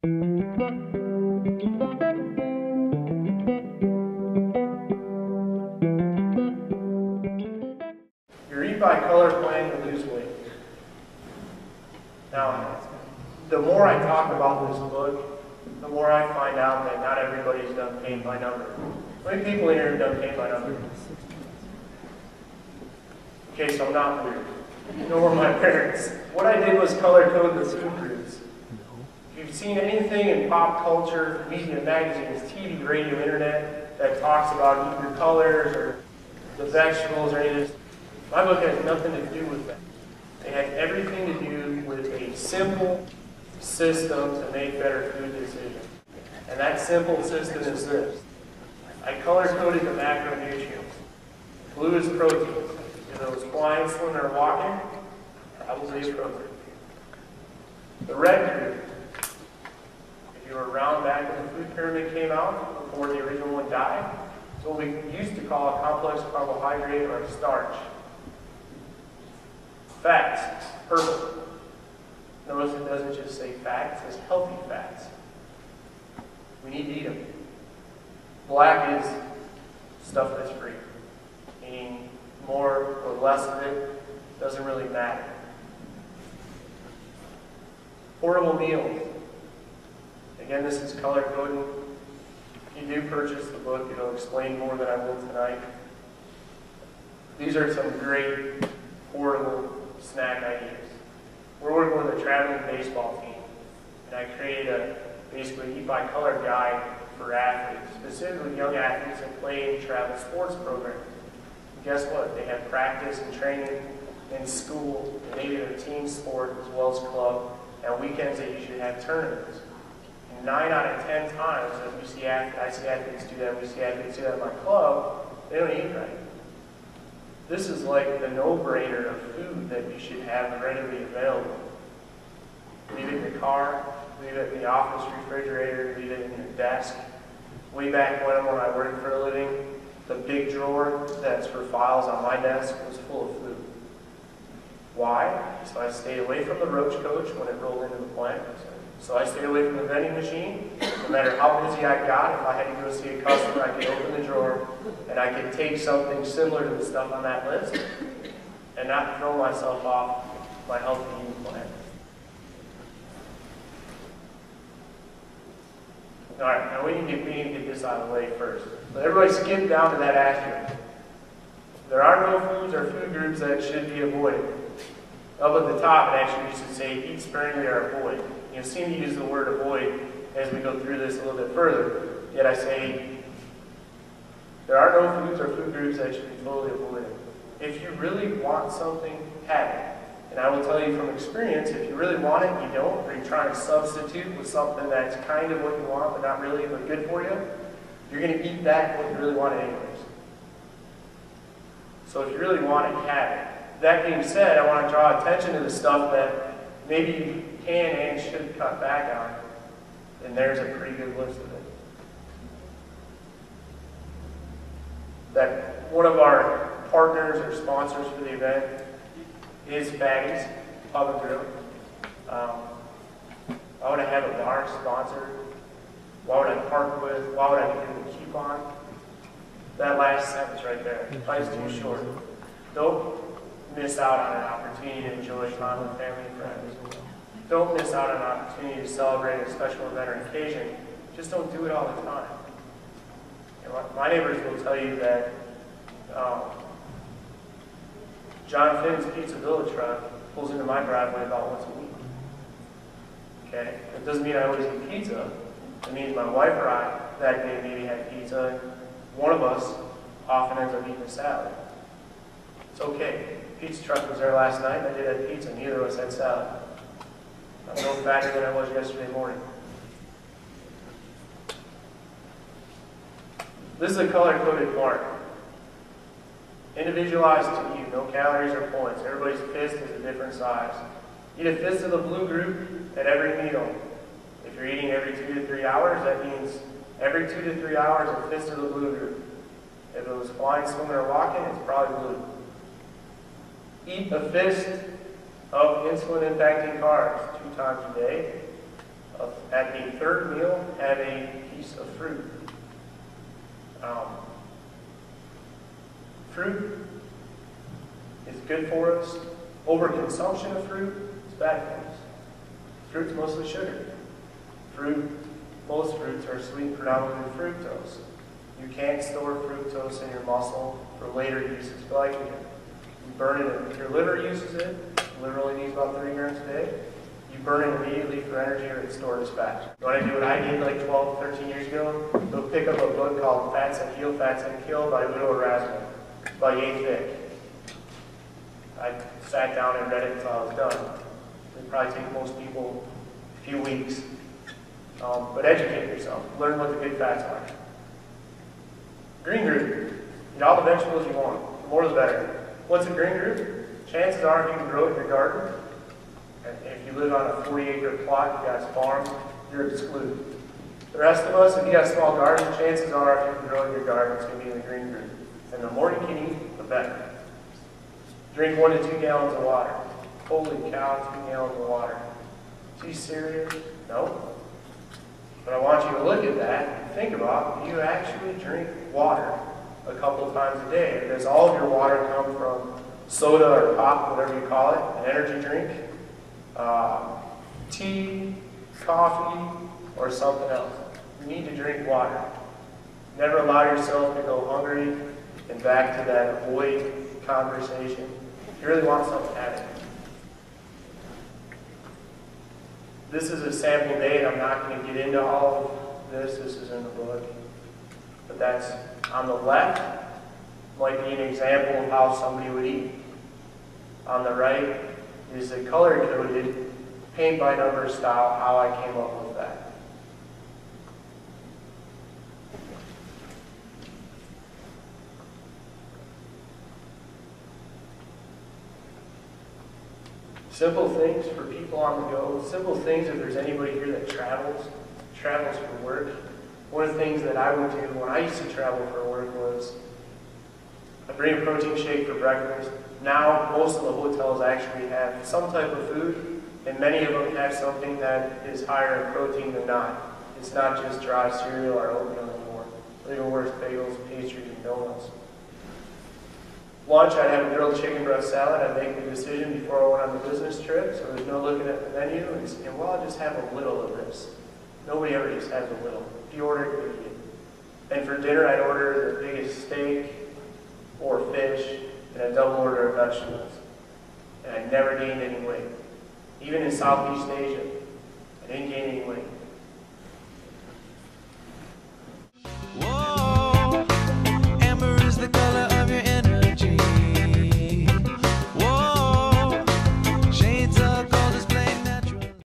Your Eat by Color plan to lose weight. Now, the more I talk about this book, the more I find out that not everybody's done paint by number. How many people in here have done paint by number? Okay, so I'm not weird. Nor were my parents. What I did was color code the food groups. If you've seen anything in pop culture, media, magazines, TV, radio, internet that talks about either colors or the vegetables or any of this, my book has nothing to do with that. It has everything to do with a simple system to make better food decisions. And that simple system is this. I color-coded the macronutrients. Blue is protein. If it was flying, swimming, or walking, probably a protein. The red group, if you were around back when the food pyramid came out, before the original one died, it's what we used to call a complex carbohydrate or a starch. Fats, purple. Notice it doesn't just say fat, it says healthy fats. We need to eat them. Black is stuff that's free. Meaning more or less of it doesn't really matter. Portable meals. Again, this is color coding. If you do purchase the book, it'll explain more than I will tonight. These are some great portable snack ideas. We're working with a traveling baseball team, and I created a basically Eat by Color guide for athletes, specifically young athletes that play in travel sports programs. And guess what? They have practice and training in school, and maybe their team sport as well as club, and weekends they usually have tournaments. And 9 out of 10 times, as we see I see athletes do that, we see athletes do that in my club, they don't eat right. This is like the no-brainer of food that you should have readily available. Leave it in your car, leave it in the office refrigerator, leave it in your desk. Way back when I worked for a living, the big drawer that's for files on my desk was full of food. Why? So I stayed away from the roach coach when it rolled into the plant. So I stayed away from the vending machine. No matter how busy I got, if I had to go see a customer, I could open the drawer and I could take something similar to the stuff on that list and not throw myself off my healthy eating plan. All right, now we need to get this out of the way first. So everybody skip down to that asterisk. There are no foods or food groups that should be avoided. Up at the top, it actually used to say eat sparingly or avoid. You'll see me use the word avoid as we go through this a little bit further. Yet I say there are no foods or food groups that should be totally avoided. If you really want something, have it. And I will tell you from experience, if you really want it, you don't, or you're trying to substitute with something that's kind of what you want, but not really, but good for you, you're going to eat that what you really want anyways. So if you really want it, have it. That being said, I want to draw attention to the stuff that maybe you can and should cut back on. And there's a pretty good list of it. That one of our partners or sponsors for the event is Fatty's Pub and Grill. Why would I have a bar sponsor? Why would I partner with? Why would I give them a coupon? That last sentence right there, life's too short. Don't miss out on an opportunity to enjoy time with family and friends. Don't miss out on an opportunity to celebrate a special event or occasion. Just don't do it all the time. You know, my neighbors will tell you that John Finn's Pizza Village truck pulls into my driveway about once a week. Okay? It doesn't mean I always eat pizza. It means my wife or I that day maybe had pizza. One of us often ends up eating a salad. It's okay. Pizza truck was there last night and I did have pizza. Neither of us had salad. I'm no fatter than I was yesterday morning. This is a color-coded mark. Individualized to you, no calories or points. Everybody's fist is a different size. Eat a fist of the blue group at every meal. If you're eating every 2 to 3 hours, that means every 2 to 3 hours a fist of the blue group. If it was flying, swimming, or walking, it's probably blue. Eat a fist of insulin-impacting carbs 2 times a day. At the third meal, have a piece of fruit. Fruit is good for us. Overconsumption of fruit is bad for us. Fruit's mostly sugar. Most fruits are sweet, predominantly fructose. You can't store fructose in your muscle for later use as glycogen. You burn it, if your liver uses it, the liver only needs about 30 grams a day, you burn it immediately for energy or it's stored as fat. You want to do what I did like 12, 13 years ago? Go pick up a book called Fats That Heal, Fats That Kill by Udo Erasmus. It's by Yay Thick. I sat down and read it until I was done. It would probably take most people a few weeks. But educate yourself. Learn what the good fats are. Green group. Eat all the vegetables you want. The more the better. What's a green group? Chances are if you can grow it in your garden, and if you live on a 40-acre plot, you got a farm, you're excluded. The rest of us, if you got a small garden, chances are if you can grow it in your garden, it's going to be in the green group. And the more you can eat, the better. Drink 1 to 2 gallons of water. Holy cow, 2 gallons of water. Are you serious? No. But I want you to look at that and think about, do you actually drink water a couple of times a day? Or does all of your water come from soda or pop, whatever you call it, an energy drink, tea, coffee, or something else? You need to drink water. Never allow yourself to go hungry and back to that avoid conversation. If you really want something, have it. This is a sample day, and I'm not going to get into all of this. This is in the book. But that's on the left, might be an example of how somebody would eat. On the right is a color-coded, paint-by-number style, how I came up with that. Simple things for people on the go. Simple things if there's anybody here that travels for work. One of the things that I would do when I used to travel for work was I'd bring a protein shake for breakfast. Now most of the hotels actually have some type of food, and many of them have something that is higher in protein than not. It's not just dry cereal or oatmeal anymore. Or even worse, bagels, pastries, and donuts. Lunch, I'd have a grilled chicken breast salad. I'd make the decision before I went on the business trip, so there's no looking at the menu and saying, well, I'll just have a little of this. Nobody ever just has a little. If you order it, you eat it. And for dinner, I'd order the biggest steak or fish and a double order of vegetables. And I never gained any weight. Even in Southeast Asia, I didn't gain any weight.